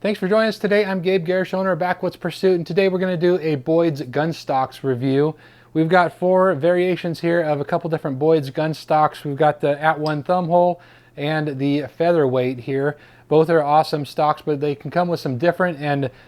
Thanks for joining us today. I'm Gabe Garish, owner of Backwoods Pursuit, and today we're going to do a Boyds GunStocks review. We've got 4 variations here of a couple different Boyds GunStocks. We've got the At-One thumbhole and the Featherweight here. Both are awesome stocks, but they can come with some different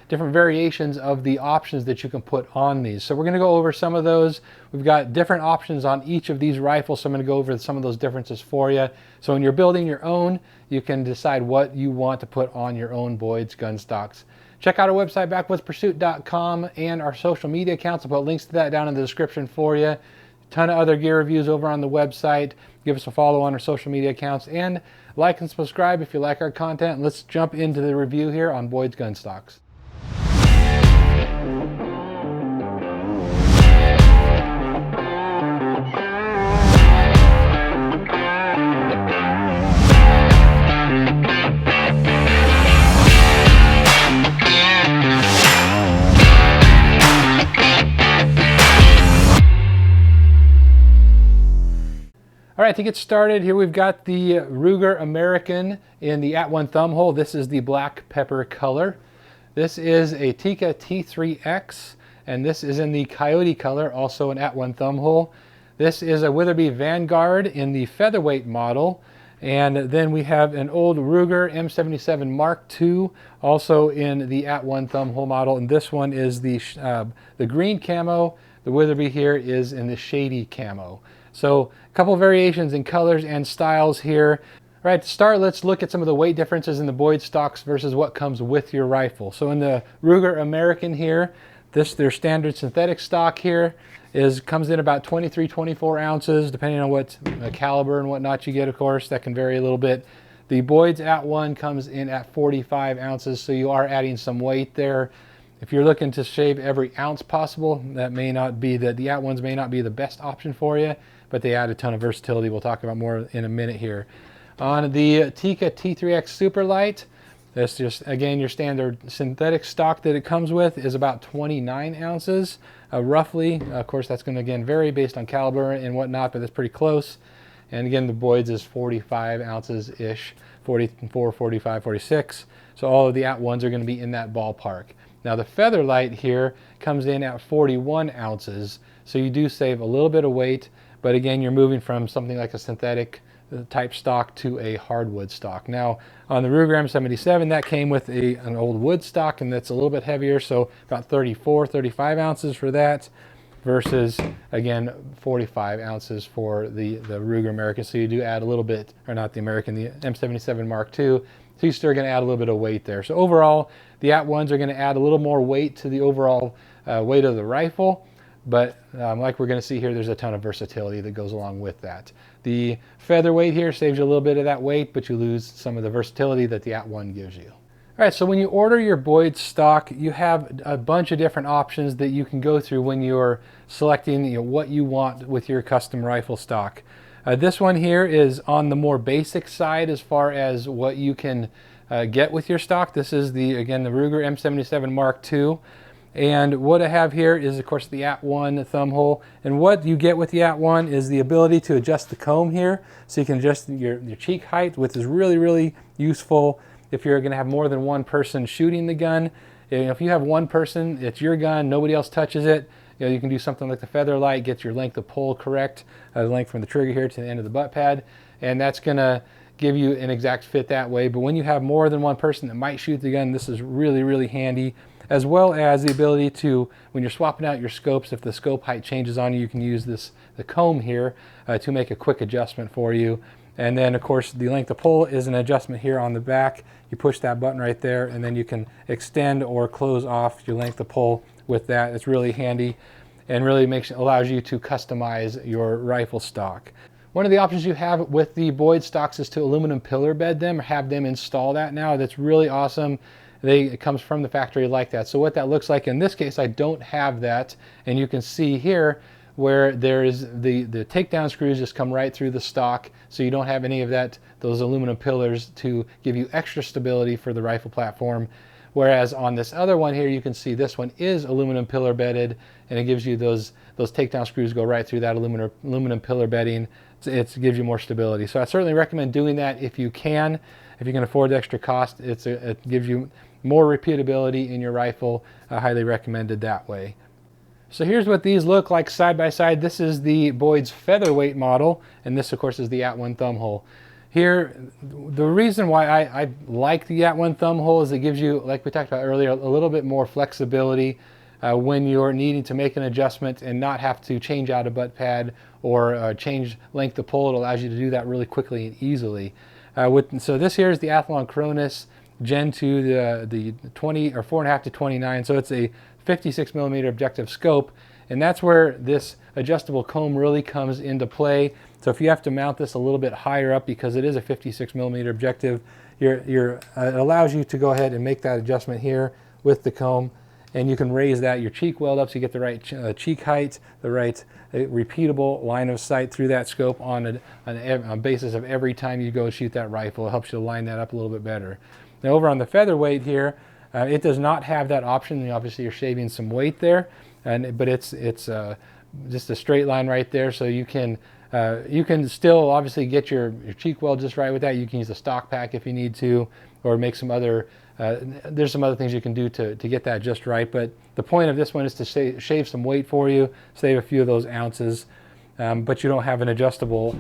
variations of the options that you can put on these. So we're going to go over some of those. We've got different options on each of these rifles, so I'm going to go over some of those differences for you. So when you're building your own, you can decide what you want to put on your own Boyds GunStocks. Check out our website, backwoodspursuit.com, and our social media accounts. I'll put links to that down in the description for you. A ton of other gear reviews over on the website. Give us a follow on our social media accounts, and like and subscribe if you like our content. Let's jump into the review here on Boyds GunStocks. All right, to get started, here we've got the Ruger American in the At-One thumbhole. This is the black pepper color. This is a Tikka T3X, and this is in the Coyote color, also an At-One thumbhole. This is a Weatherby Vanguard in the Featherweight model. And then we have an old Ruger M77 Mark II, also in the At-One thumbhole model. And this one is the green camo. The Weatherby here is in the shady camo. So a couple variations in colors and styles here. All right, to start, let's look at some of the weight differences in the Boyds stocks versus what comes with your rifle. So in the Ruger American here, their standard synthetic stock here comes in about 23, 24 ounces, depending on what caliber and whatnot you get, of course. That can vary a little bit. The Boyds At-One comes in at 45 ounces, so you are adding some weight there. If you're looking to shave every ounce possible, that may not be the At-Ones may not be the best option for you, but they add a ton of versatility. We'll talk about more in a minute here. On the Tikka T3X Superlight, that's just, again, your standard synthetic stock that it comes with is about 29 ounces, roughly. Of course, that's going to, again, vary based on caliber and whatnot, but that's pretty close. And again, the Boyds is 45 ounces-ish, 44, 45, 46. So all of the At-Ones are going to be in that ballpark. Now the Featherlight here comes in at 41 ounces, so you do save a little bit of weight, but again, you're moving from something like a synthetic type stock to a hardwood stock. Now on the Ruger M77, that came with an old wood stock, and that's a little bit heavier, so about 34, 35 ounces for that, versus again 45 ounces for the Ruger American. So you do add a little bit, or not the American, the M77 Mark II. So you're still going to add a little bit of weight there. So overall, the At-Ones are going to add a little more weight to the overall weight of the rifle. But like we're going to see here, there's a ton of versatility that goes along with that. The Featherweight here saves you a little bit of that weight, but you lose some of the versatility that the At-One gives you. All right, so when you order your Boyds stock, you have a bunch of different options that you can go through when you're selecting what you want with your custom rifle stock. This one here is on the more basic side as far as what you can get with your stock. This is again the Ruger M77 Mark II. And what I have here is, of course, the At-One thumbhole. And what you get with the At-One is the ability to adjust the comb here. So you can adjust your cheek height, which is really, really useful if you're going to have more than one person shooting the gun. If you have one person, it's your gun, nobody else touches it. You can do something like the Featherlight, get your length of pull correct, the length from the trigger here to the end of the butt pad, and that's going to give you an exact fit that way. But when you have more than one person that might shoot the gun, this is really, really handy, as well as the ability to, when you're swapping out your scopes, if the scope height changes on you, you can use the comb here to make a quick adjustment for you. And then, of course, the length of pull is an adjustment here on the back. You push that button right there, and then you can extend or close off your length of pull with that. It's really handy and really allows you to customize your rifle stock. One of the options you have with the Boyds stocks is to aluminum pillar bed them, or have them install that now. That's really awesome. It comes from the factory like that. So what that looks like, in this case, I don't have that, and you can see here where there is the takedown screws just come right through the stock, so you don't have any of those aluminum pillars to give you extra stability for the rifle platform. Whereas on this other one here, you can see this one is aluminum pillar bedded, and it gives you those takedown screws go right through that aluminum pillar bedding. It gives you more stability. So I certainly recommend doing that if you can afford the extra cost. It gives you more repeatability in your rifle. Highly recommended that way. So here's what these look like side by side. This is the Boyds Featherweight model, and this of course is the At-One Thumbhole. Here, the reason why I like the At-One Thumbhole is it gives you, like we talked about earlier, a little bit more flexibility when you're needing to make an adjustment and not have to change out a butt pad or change length of pull. It allows you to do that really quickly and easily. So this here is the Athlon Cronus Gen 2, the 20 or 4.5 to 29. So it's a 56 millimeter objective scope, and that's where this adjustable comb really comes into play. So if you have to mount this a little bit higher up because it is a 56 millimeter objective, it allows you to go ahead and make that adjustment here with the comb, and you can raise your cheek weld up so you get the right cheek height, the right repeatable line of sight through that scope on a basis of every time you go shoot that rifle. It helps you line that up a little bit better. Now over on the Featherweight here, it does not have that option. Obviously you're shaving some weight there, but it's just a straight line right there, so you can still obviously get your cheek weld just right with that. You can use a stock pack if you need to, or make some other, there's some other things you can do to get that just right. But the point of this one is to shave some weight for you, save a few of those ounces, but you don't have an adjustable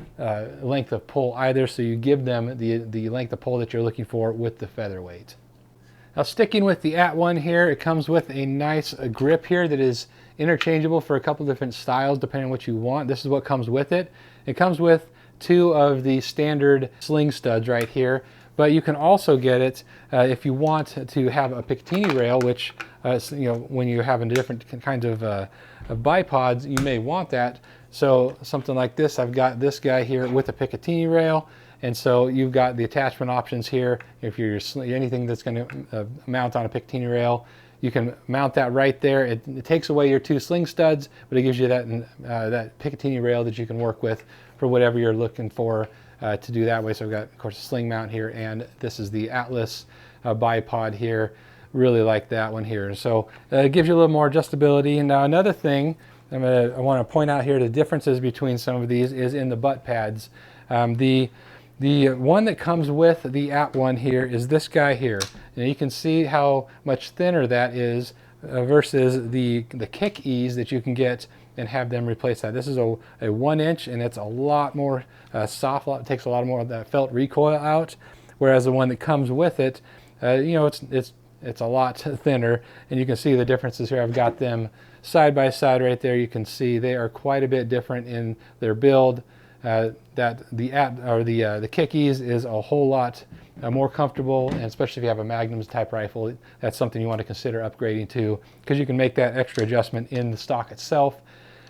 length of pull either, so you give them the length of pull that you're looking for with the Featherweight. Now sticking with the At-One here, it comes with a nice grip here that is interchangeable for a couple different styles depending on what you want. This is what comes with it. It comes with 2 of the standard sling studs right here, but you can also get it if you want to have a Picatinny rail, which when you're having different kinds of bipods, you may want that. So something like this, I've got this guy here with a Picatinny rail, and so you've got the attachment options here. If you're anything that's going to mount on a Picatinny rail, you can mount that right there. It takes away your 2 sling studs, but it gives you that Picatinny rail that you can work with for whatever you're looking for to do that way. So I've got, of course, a sling mount here, and this is the Atlas bipod here. Really like that one here. So it gives you a little more adjustability. And now another thing I want to point out here, the differences between some of these is in the butt pads. The one that comes with the At-One here is this guy here. And you can see how much thinner that is versus the kick ease that you can get and have them replace that. This is a 1 inch, and it's a lot more soft. It takes a lot more of that felt recoil out, whereas the one that comes with it, it's a lot thinner, and you can see the differences here. I've got them side by side right there. You can see they are quite a bit different in their build. That the kick ease is a whole lot more comfortable, and especially if you have a Magnum type rifle, that's something you want to consider upgrading to, because you can make that extra adjustment in the stock itself.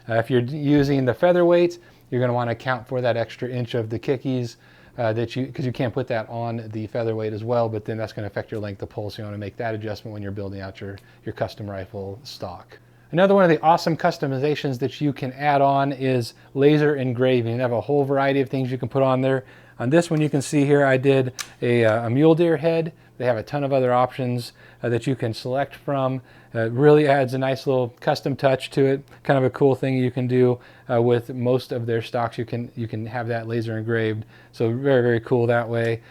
If you're using the Featherweight, you're going to want to account for that extra inch of the kick ease because you can't put that on the Featherweight as well, but then that's going to affect your length of pull, so you want to make that adjustment when you're building out your custom rifle stock. Another one of the awesome customizations that you can add on is laser engraving. They have a whole variety of things you can put on there. On this one, you can see here I did a mule deer head. They have a ton of other options that you can select from. It really adds a nice little custom touch to it. Kind of a cool thing you can do with most of their stocks. You can have that laser engraved. So very, very cool that way.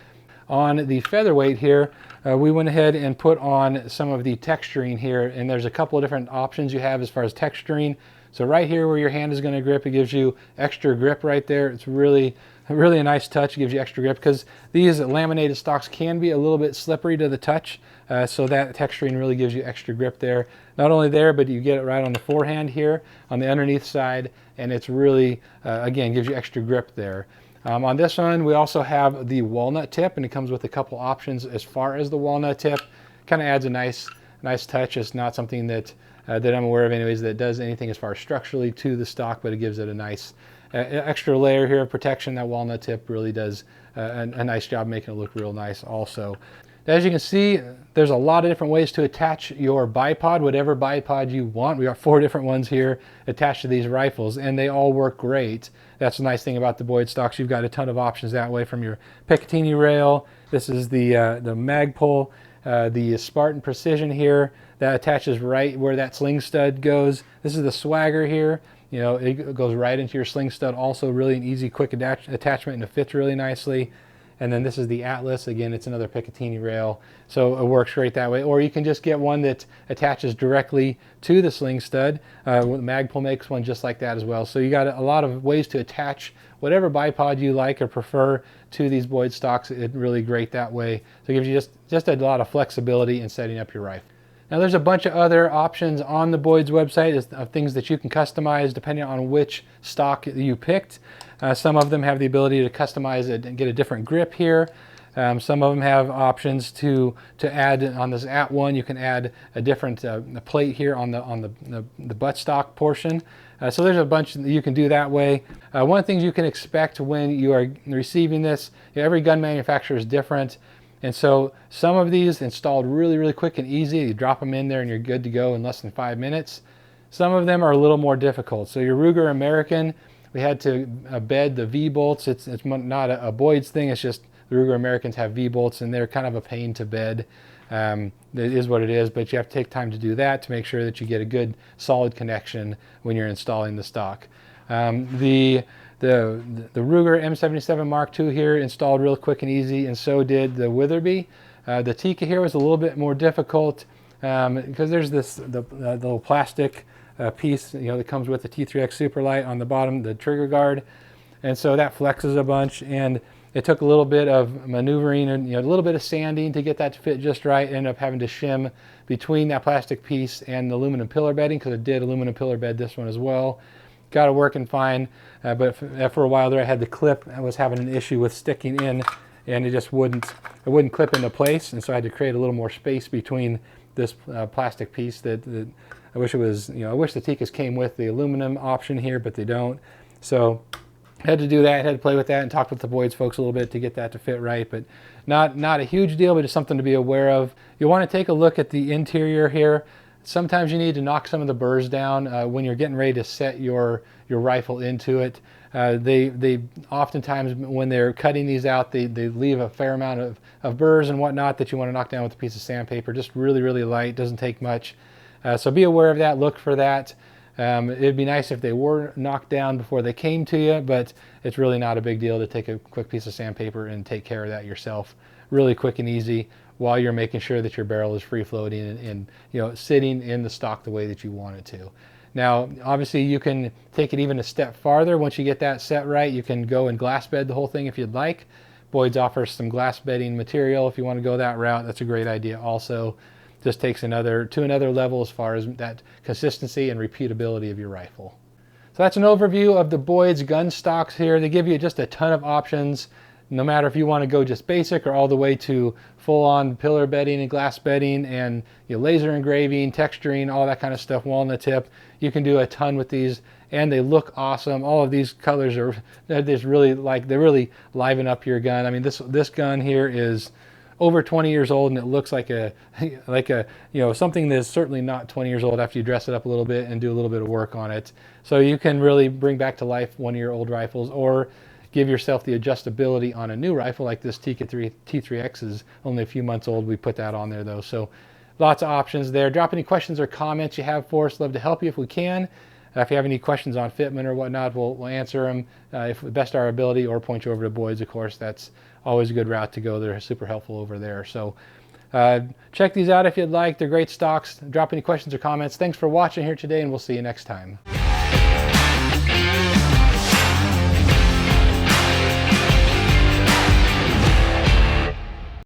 On the Featherweight here, we went ahead and put on some of the texturing here, and there's a couple of different options you have as far as texturing. So right here where your hand is going to grip, it gives you extra grip right there. It's really a nice touch. It gives you extra grip because these laminated stocks can be a little bit slippery to the touch, so that texturing really gives you extra grip there. Not only there, but you get it right on the forehand here on the underneath side, and it's really, again, gives you extra grip there. On this one, we also have the walnut tip, and it comes with a couple options as far as the walnut tip. Kind of adds a nice touch. It's not something that I'm aware of anyways that does anything as far as structurally to the stock, but it gives it a nice extra layer here of protection. That walnut tip really does a nice job making it look real nice also. As you can see, there's a lot of different ways to attach your bipod, whatever bipod you want. We got 4 different ones here attached to these rifles, and they all work great. That's the nice thing about the Boyd stocks. You've got a ton of options that way, from your Picatinny rail. This is the Magpul, the Spartan Precision here that attaches right where that sling stud goes. This is the Swagger here. You know, it goes right into your sling stud. Also, really an easy, quick attachment, and it fits really nicely. And then this is the Atlas. Again, it's another Picatinny rail, so it works great that way. Or you can just get one that attaches directly to the sling stud. Magpul makes one just like that as well. So you got a lot of ways to attach whatever bipod you like or prefer to these Boyds stocks. It's really great that way. So it gives you just a lot of flexibility in setting up your rifle. Now there's a bunch of other options on the Boyds website of things that you can customize depending on which stock you picked. Some of them have the ability to customize it and get a different grip here. Some of them have options to add on this At-One. You can add a different plate here on the buttstock portion. So there's a bunch that you can do that way. One of the things you can expect when you are receiving this, every gun manufacturer is different. And so some of these installed really, really quick and easy. You drop them in there and you're good to go in less than 5 minutes. Some of them are a little more difficult. So your Ruger American, we had to bed the V-bolts. It's not a Boyds thing, it's just the Ruger Americans have V-bolts and they're kind of a pain to bed. It is what it is, but you have to take time to do that to make sure that you get a good solid connection when you're installing the stock. The Ruger M77 Mark II here installed real quick and easy, and so did the Witherby. The Tikka here was a little bit more difficult because there's the little plastic piece, that comes with the T3X Superlight on the bottom, the trigger guard, and so that flexes a bunch. And it took a little bit of maneuvering and a little bit of sanding to get that to fit just right. Ended up having to shim between that plastic piece and the aluminum pillar bedding because it did aluminum pillar bed this one as well. Got it working fine, but for a while there I had the clip. I was having an issue with sticking in, and it wouldn't clip into place, and so I had to create a little more space between this plastic piece that I wish it was, I wish the Tikkas came with the aluminum option here, but they don't. So I had to do that, had to play with that and talk with the Boyds folks a little bit to get that to fit right, but not a huge deal, but just something to be aware of. You want to take a look at the interior here. Sometimes you need to knock some of the burrs down when you're getting ready to set your rifle into it. They oftentimes, when they're cutting these out, they leave a fair amount of burrs and whatnot that you want to knock down with a piece of sandpaper. Just really, really light, doesn't take much. So be aware of that, look for that. It'd be nice if they were knocked down before they came to you, but it's really not a big deal to take a quick piece of sandpaper and take care of that yourself. Really quick and easy, while you're making sure that your barrel is free floating and sitting in the stock the way that you want it to. Now, obviously you can take it even a step farther. Once you get that set right, you can go and glass bed the whole thing if you'd like. Boyds offers some glass bedding material if you want to go that route. That's a great idea also. Just takes to another level as far as that consistency and repeatability of your rifle. So that's an overview of the Boyds GunStocks here. They give you just a ton of options, no matter if you want to go just basic or all the way to full-on pillar bedding and glass bedding and laser engraving, texturing, all that kind of stuff, walnut tip. You can do a ton with these, and they look awesome. All of these colors they really liven up your gun. I mean, this gun here is over 20 years old, and it looks like something that's certainly not 20 years old after you dress it up a little bit and do a little bit of work on it. So you can really bring back to life one of your old rifles, or give yourself the adjustability on a new rifle like this Tikka T3X is only a few months old. We put that on there though. So lots of options there. Drop any questions or comments you have for us. Love to help you if we can. If you have any questions on fitment or whatnot, we'll answer them if the best our ability, or point you over to Boyds, of course. That's always a good route to go. They're super helpful over there. So check these out if you'd like. They're great stocks. Drop any questions or comments. Thanks for watching here today, and we'll see you next time.